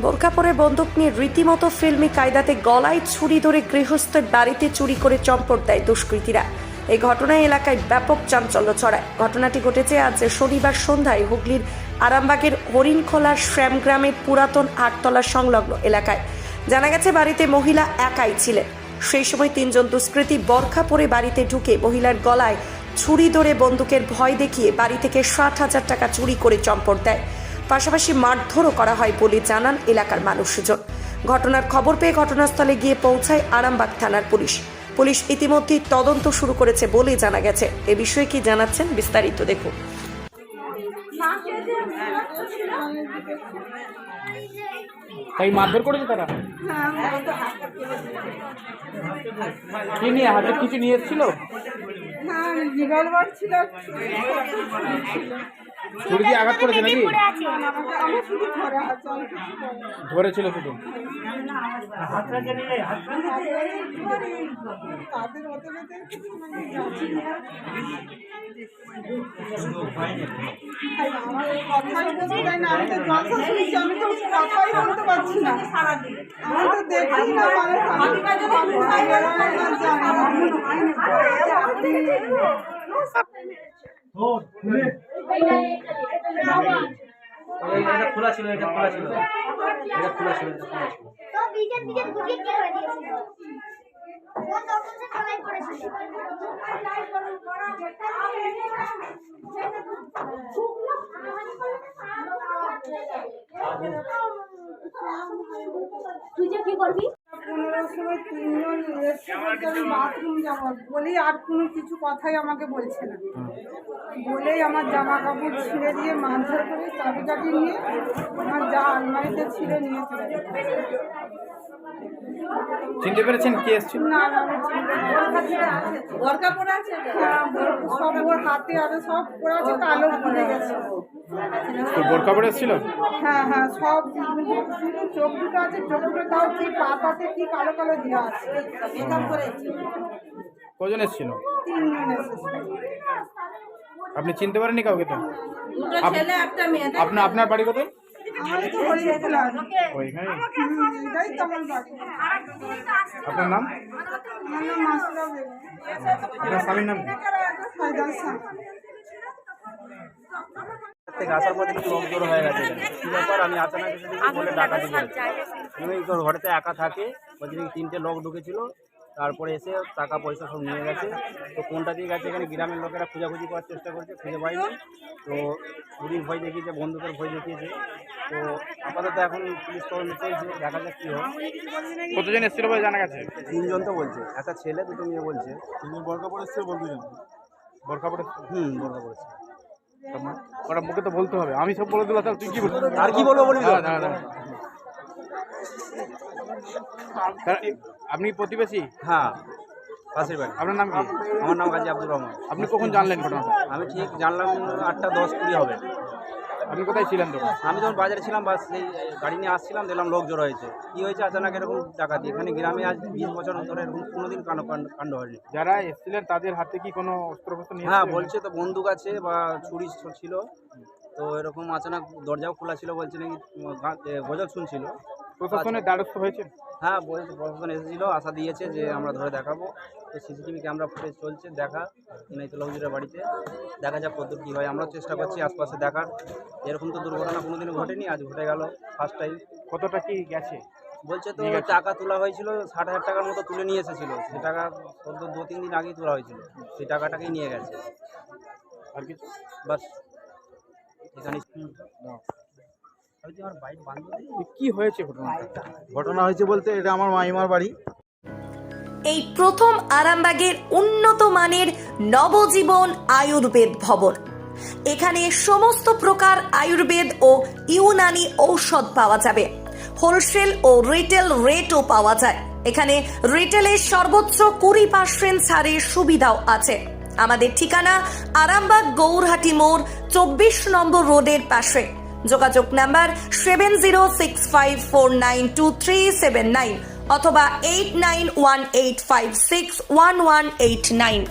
বোরকা পরে বন্দুক নিয়ে রীতিমতো ফিল্মি কায়দাতে গলায় ছুরি ধরে গৃহস্থের বাড়িতে চুরি করে চম্পট দেয় দুষ্কৃতীরা। এই ঘটনায় এলাকায় ব্যাপক চাঞ্চল্য ছড়ায়। ঘটনাটি ঘটেছে আজ শনিবার সন্ধ্যায় হুগলির আরামবাগের হরিণখোলার শ্যামগ্রামের পুরাতন আটতলা সংলগ্ন এলাকায়। জানা গেছে বাড়িতে মহিলা একাই ছিলেন। সেই সময় তিনজন দুষ্কৃতী বরখা পরে বাড়িতে ঢুকে মহিলার গলায় ছুরি ধরে বন্দুকের ভয় দেখিয়ে বাড়ি থেকে 60,000 টাকা চুরি করে চম্পট দেয়। পাশাপাশি মারধরও করা হয় বলে জানান এলাকার মানুষজন। ঘটনার খবর পেয়ে ঘটনাস্থলে গিয়ে পৌঁছায় আরামবাগ থানার পুলিশ। পুলিশ ইতিমধ্যেই তদন্ত শুরু করেছে বলে জানা গেছে। এ বিষয়ে কি জানাচ্ছেন বিস্তারিত দেখুন। তাই মারধর করেছে তারা? কি নিয়ে হাতে কিছু নিয়ে এসেছিল? ছুরি দিয়ে আঘাত করেছে নাকি? ধরেছিল শুধু? খোলা ছিল, এটা খোলা ছিল, এটা খোলা ছিল, এটা খোলা ছিল। তো বিজের দিকে ঘুরিয়ে কি করে দিয়েছিল? ও তখন সে কলাই করেছিল। তুই যে কি করবি? 15 সময় তিনজন এসে বলতে আমি বাথরুম যাবো বলেই আর কোনো কিছু কথাই আমাকে বলছে না, বলেই আমার জামা কাপড় ছিঁড়ে দিয়ে মারধর করে চাবিকাঠি নিয়ে আমার যা আলমারিতে ছিঁড়ে নিয়ে চলে গেছে। চিনতে পেরেছেন কে এসেছিল? না আমি চিনতে বরকা পরে আছে, সব ওর হাতে আরো সব পরে আছে, কালো পরে গেছে। বোরকা পরে এসেছিল? হ্যাঁ হ্যাঁ, সব চোখ দুটো আছে, চোখ দুটো তাও কি পাতাতে কি কালো কালো দেওয়া আছে। মেকআপ করেছে। কজন এসেছিল? 3 জন এসেছে। আপনি চিনতে পারেননি কাউকে? তো দুটো ছেলে একটা মেয়ে। আপনার বাড়ি কোথায়? আমার তো হরিণখোলা। ওইখানে? এটাই তো আমার বাড়ি। আপনার নাম? আমার নাম মাসুরা বেগম। আপনার স্বামীর নাম কি? হায়দার শাহ। থেকে আসার পর দেখি লোক জড়ো হয়ে গেছে। কি ব্যাপার, আমি আচানক এসে দেখি বলে ডাকাতি করেছে। আমি ঘরেতে একা থাকে, বলছি 3টে লোক ঢুকেছিল, তারপরে এসে টাকা পয়সা সব নিয়ে গেছে। তো কোনটা দিয়ে গেছে এখানে গ্রামের লোকেরা খোঁজাখুঁজি করার চেষ্টা করছে, খুঁজে পাইনি। তো চুরির ভয় দেখিয়েছে, বন্দুকের ভয় দেখিয়েছে। তো আপাতত এখন পুলিশ তদন্ত চলছে, দেখা যাক কী হয়। কতজন এসেছিল বলে জানা গেছে? 3 জন তো বলছে, একটা ছেলে 2টো মেয়ে বলছে। তিনি বোরকা পরে এসেছিল বলতেছেন? বোরকা পরে বোরকা পড়েছে। ওরা মুখে তো বলতে হবে, আমি সব বলে দিলাম, তাহলে তুই কি বলবি? আর কি বলবো বলি তো? আপনি প্রতিবেশী? হ্যাঁ, পাশের বাড়ি। আপনার নাম কি? আমার নাম গাজী আব্দুর রহমান। আপনি কখন জানলেন ঘটনাটা? আমি ঠিক জানলাম 8টা 10 20 হবে। আপনি কোথায় ছিলেন তখন? আমি যখন বাজারে ছিলাম, বাস সেই গাড়ি নিয়ে আসছিলাম, দেখলাম লোক জড়ো হয়েছে। কী হয়েছে আচানক এরকম ডাকাতি? এখানে গ্রামে আজ 20 বছর ধরে এরকম কোনোদিন কাণ্ড হয়নি। যারা এসেছিলেন তাদের হাতে কি কোনো অস্ত্রশস্ত্র নিয়ে? হ্যাঁ, বলছে তো বন্দুক আছে বা ছুরি ছিল। তো এরকম আচানক দরজাও খোলা ছিল, বলছে নাকি গজল শুনছিল। প্রশাসনের দ্বারস্থ হয়েছে? হ্যাঁ, বলছে প্রশাসন এসেছিলো, আশা দিয়েছে যে আমরা ধরে দেখাবো। তো সিসিটিভি ক্যামেরা ফুটেজ চলছে দেখা ইনাইতুল্লাহ হুজুরের বাড়িতে। দেখা যাক কতদূর কী হয়। আমরাও চেষ্টা করছি আশপাশে দেখার। এরকম তো দুর্ঘটনা কোনোদিনও ঘটেনি, আজ ঘটে গেল ফার্স্ট টাইম। কতটা কি গেছে? বলছে তো টাকা তোলা হয়েছিল 60,000 টাকার মতো তুলে নিয়ে এসেছিলো। সেই টাকা 2-3 দিন আগেই তোলা হয়েছিল, সেই টাকাটাকেই নিয়ে গেছে। আর কিছু? বাস এখানে কি হয়েছে ঘটনা হয়েছে বলতে এটা আমার মাইমার বাড়ি। এই প্রথম আরামবাগের উন্নত মানের নবজীবন আয়ুর্বেদ ভবন। এখানে সমস্ত প্রকার আয়ুর্বেদ ও ইউনানি ঔষধ পাওয়া যাবে। হোলসেল ও রিটেল রেটও পাওয়া যায়। এখানে রিটেলের সর্বোচ্চ 20% ছাড়ের সুবিধাও আছে। আমাদের ঠিকানা আরামবাগ গৌরহাটি মোড় 24 নম্বর রোডের পাশে। যোগাযোগ নাম্বার 7065492379 অথবা 8918561189।